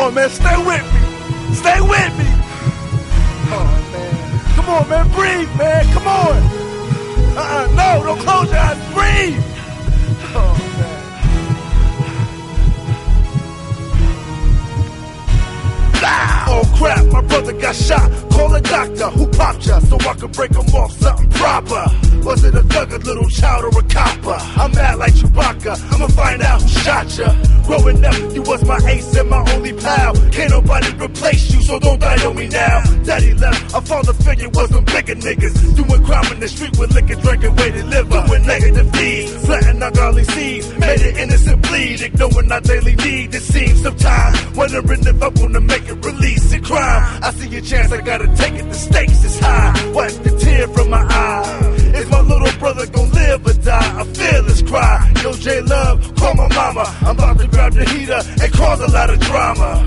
on, man, stay with me. Stay with me. Oh, man. Come on, man, breathe, man, come on. No, don't close your eyes, breathe. Oh, man. Oh crap, my brother got shot. Call a doctor who popped ya so I could break him off something proper. Was it a thug, a little child, or a copper? I'm mad like Chewbacca, I'ma find out who shot ya. Growing up, you was my ace and my only pal. Can't nobody replace you, so don't die on me now. Daddy left, I found the figure was some bigger niggas doing crime in the street with liquor, drinking, weighted liver, doing negative deeds, planting ungodly seeds, made an innocent bleed, ignoring our daily need. It seems sometimes wondering if I wanna make it release in crime. I see a chance, I gotta take it. The stakes is high. Wipe the tear from my eye. Is my little brother gon' live or die? A fearless cry. Yo, J Love, call my mama. I'm about to grab the heater and cause a lot of drama.